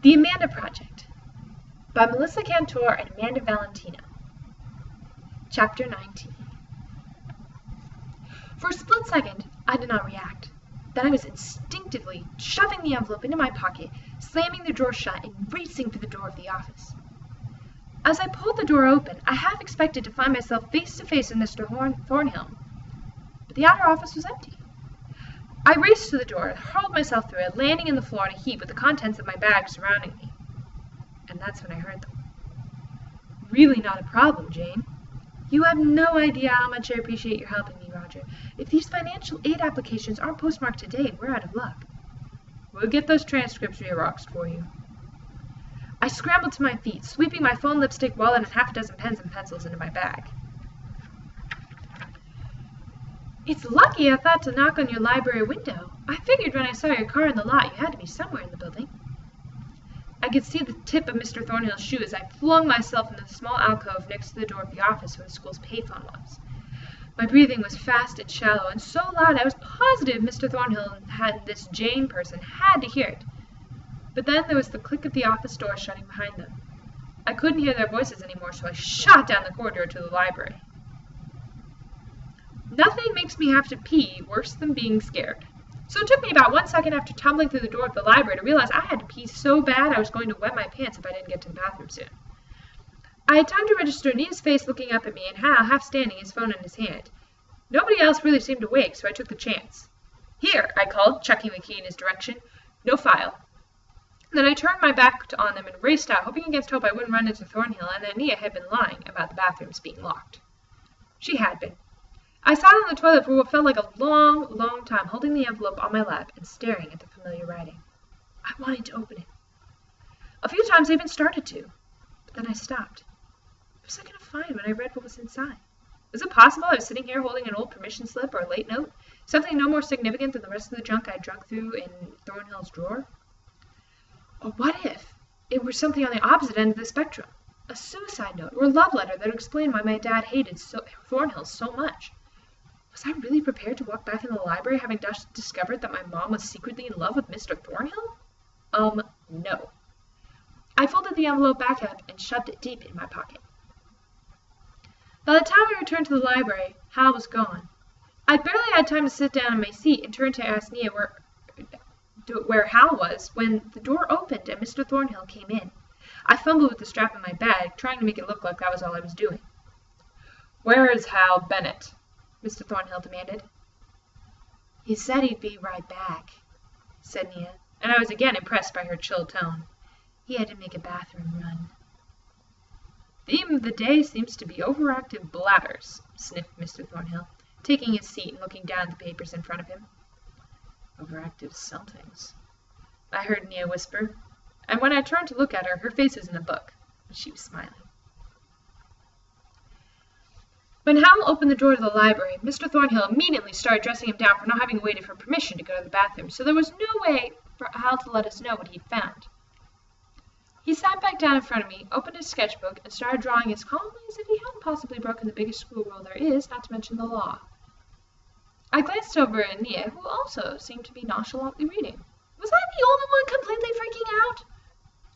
The Amanda Project by Melissa Kantor and Amanda Valentino. Chapter 19. For a split second, I did not react. Then I was instinctively shoving the envelope into my pocket, slamming the drawer shut, and racing for the door of the office. As I pulled the door open, I half expected to find myself face to face with Mr. Thornhill, but the outer office was empty. I raced to the door, hurled myself through it, landing on the floor in a heap with the contents of my bag surrounding me. And that's when I heard them. "Really not a problem, Jane. You have no idea how much I appreciate your helping me, Roger. If these financial aid applications aren't postmarked today, we're out of luck. We'll get those transcripts xeroxed for you." I scrambled to my feet, sweeping my phone, lipstick, wallet, and half a dozen pens and pencils into my bag. "It's lucky I thought to knock on your library window. I figured when I saw your car in the lot you had to be somewhere in the building." I could see the tip of Mr. Thornhill's shoe as I flung myself into the small alcove next to the door of the office where the school's payphone was. My breathing was fast and shallow, and so loud I was positive Mr. Thornhill and this Jane person had to hear it. But then there was the click of the office door shutting behind them. I couldn't hear their voices anymore, so I shot down the corridor to the library. Nothing makes me have to pee worse than being scared. So it took me about 1 second after tumbling through the door of the library to realize I had to pee so bad I was going to wet my pants if I didn't get to the bathroom soon. I had time to register Nia's face looking up at me and Hal half standing, his phone in his hand. Nobody else really seemed awake, so I took the chance. "Here," I called, chucking the key in his direction. "No file." Then I turned my back on them and raced out, hoping against hope I wouldn't run into Thornhill and that Nia had been lying about the bathrooms being locked. She had been. I sat on the toilet for what felt like a long, long time, holding the envelope on my lap and staring at the familiar writing. I wanted to open it. A few times I even started to, but then I stopped. What was I going to find when I read what was inside? Was it possible I was sitting here holding an old permission slip or a late note, something no more significant than the rest of the junk I drug through in Thornhill's drawer? Or what if it were something on the opposite end of the spectrum, a suicide note or a love letter that would explain why my dad hated Thornhill so much? Was I really prepared to walk back in the library having just discovered that my mom was secretly in love with Mr. Thornhill? No. I folded the envelope back up and shoved it deep in my pocket. By the time I returned to the library, Hal was gone. I'd barely had time to sit down in my seat and turn to ask Nia where Hal was when the door opened and Mr. Thornhill came in. I fumbled with the strap in my bag, trying to make it look like that was all I was doing. "Where is Hal Bennett?" Mr. Thornhill demanded. "He said he'd be right back," said Nia, and I was again impressed by her chill tone. "He had to make a bathroom run." "Theme of the day seems to be overactive bladders," sniffed Mr. Thornhill, taking his seat and looking down at the papers in front of him. "Overactive somethings," I heard Nia whisper, and when I turned to look at her, her face was in the book, and she was smiling. When Hal opened the door to the library, Mr. Thornhill immediately started dressing him down for not having waited for permission to go to the bathroom, so there was no way for Hal to let us know what he'd found. He sat back down in front of me, opened his sketchbook, and started drawing as calmly as if he hadn't possibly broken the biggest school rule there is, not to mention the law. I glanced over at Nia, who also seemed to be nonchalantly reading. Was I the only one completely freaking out?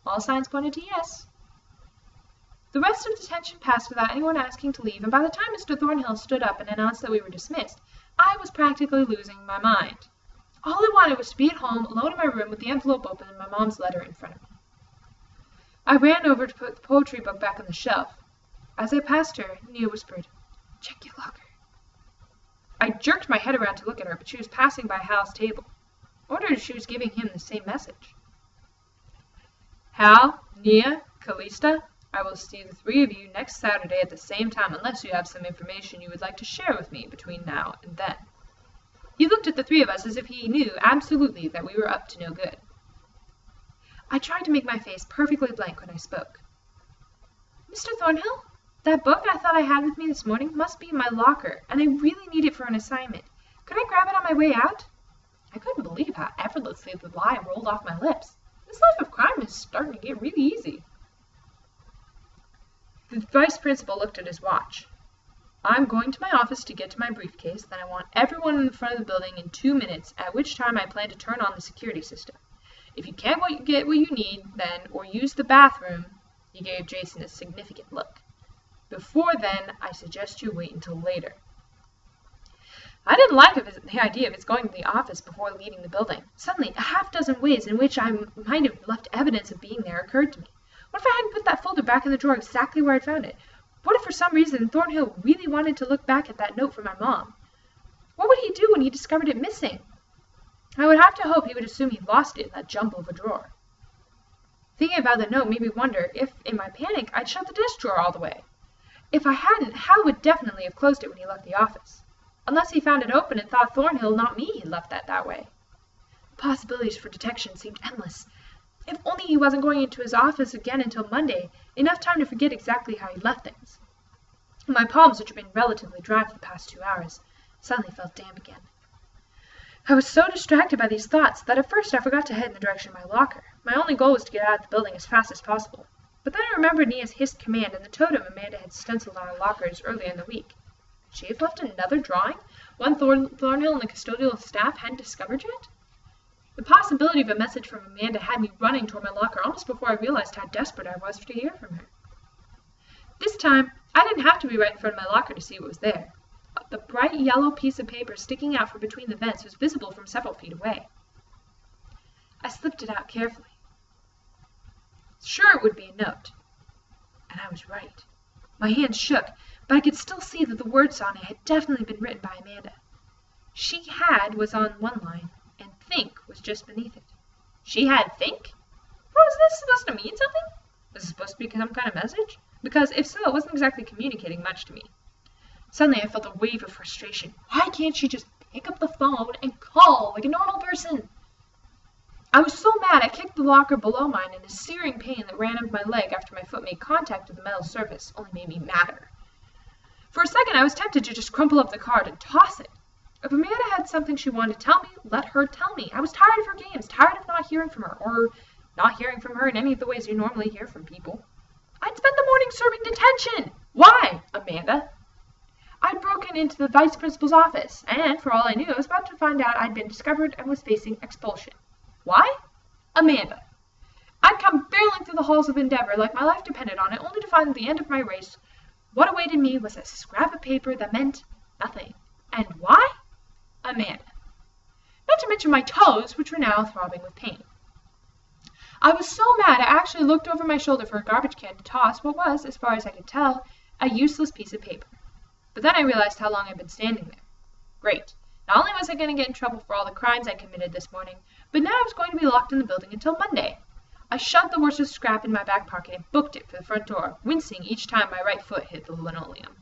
All signs pointed to yes. The rest of the detention passed without anyone asking to leave, and by the time Mr. Thornhill stood up and announced that we were dismissed, I was practically losing my mind. All I wanted was to be at home, alone in my room, with the envelope open and my mom's letter in front of me. I ran over to put the poetry book back on the shelf. As I passed her, Nia whispered, "Check your locker." I jerked my head around to look at her, but she was passing by Hal's table. I wondered if she was giving him the same message. "Hal, Nia, Callista, I will see the three of you next Saturday at the same time unless you have some information you would like to share with me between now and then." He looked at the three of us as if he knew absolutely that we were up to no good. I tried to make my face perfectly blank when I spoke. "Mr. Thornhill, that book I thought I had with me this morning must be in my locker, and I really need it for an assignment. Could I grab it on my way out?" I couldn't believe how effortlessly the lie rolled off my lips. This life of crime is starting to get really easy. The vice principal looked at his watch. "I'm going to my office to get to my briefcase, then I want everyone in the front of the building in 2 minutes, at which time I plan to turn on the security system. If you can't get what you need, then, or use the bathroom, he gave Jason a significant look. Before then, I suggest you wait until later. I didn't like the idea of his going to the office before leaving the building. Suddenly, a half-dozen ways in which I might have left evidence of being there occurred to me. What if I hadn't put that folder back in the drawer exactly where I'd found it? What if for some reason Thornhill really wanted to look back at that note from my mom? What would he do when he discovered it missing? I would have to hope he would assume he'd lost it in that jumble of a drawer. Thinking about the note made me wonder if, in my panic, I'd shut the desk drawer all the way. If I hadn't, Hal would definitely have closed it when he left the office. Unless he found it open and thought Thornhill, not me, had left that way. The possibilities for detection seemed endless. If only he wasn't going into his office again until Monday, enough time to forget exactly how he left things. My palms, which had been relatively dry for the past 2 hours, suddenly felt damp again. I was so distracted by these thoughts that at first I forgot to head in the direction of my locker. My only goal was to get out of the building as fast as possible. But then I remembered Nia's hissed command and the totem Amanda had stenciled on our lockers earlier in the week. Could she have left another drawing? One Thornhill and the custodial staff hadn't discovered yet? The possibility of a message from Amanda had me running toward my locker almost before I realized how desperate I was to hear from her. This time, I didn't have to be right in front of my locker to see what was there. The bright yellow piece of paper sticking out from between the vents was visible from several feet away. I slipped it out carefully. Sure, it would be a note. And I was right. My hands shook, but I could still see that the words on it had definitely been written by Amanda. She had was on one line, and think was just beneath it. She had think? Was this supposed to mean something? Was it supposed to be some kind of message? Because if so, it wasn't exactly communicating much to me. Suddenly I felt a wave of frustration. Why can't she just pick up the phone and call like a normal person? I was so mad I kicked the locker below mine, and a searing pain that ran up my leg after my foot made contact with the metal surface only made me madder. For a second I was tempted to just crumple up the card and toss it. If Amanda had something she wanted to tell me, let her tell me. I was tired of her games, tired of not hearing from her, or not hearing from her in any of the ways you normally hear from people. I'd spent the morning serving detention. Why, Amanda? I'd broken into the vice principal's office, and for all I knew, I was about to find out I'd been discovered and was facing expulsion. Why? Amanda. I'd come barreling through the halls of Endeavor like my life depended on it, only to find at the end of my race what awaited me was a scrap of paper that meant nothing. And why? Amanda. Not to mention my toes, which were now throbbing with pain. I was so mad I actually looked over my shoulder for a garbage can to toss what was, as far as I could tell, a useless piece of paper. But then I realized how long I'd been standing there. Great. Not only was I going to get in trouble for all the crimes I committed this morning, but now I was going to be locked in the building until Monday. I shoved the worthless scrap in my back pocket and booked it for the front door, wincing each time my right foot hit the linoleum.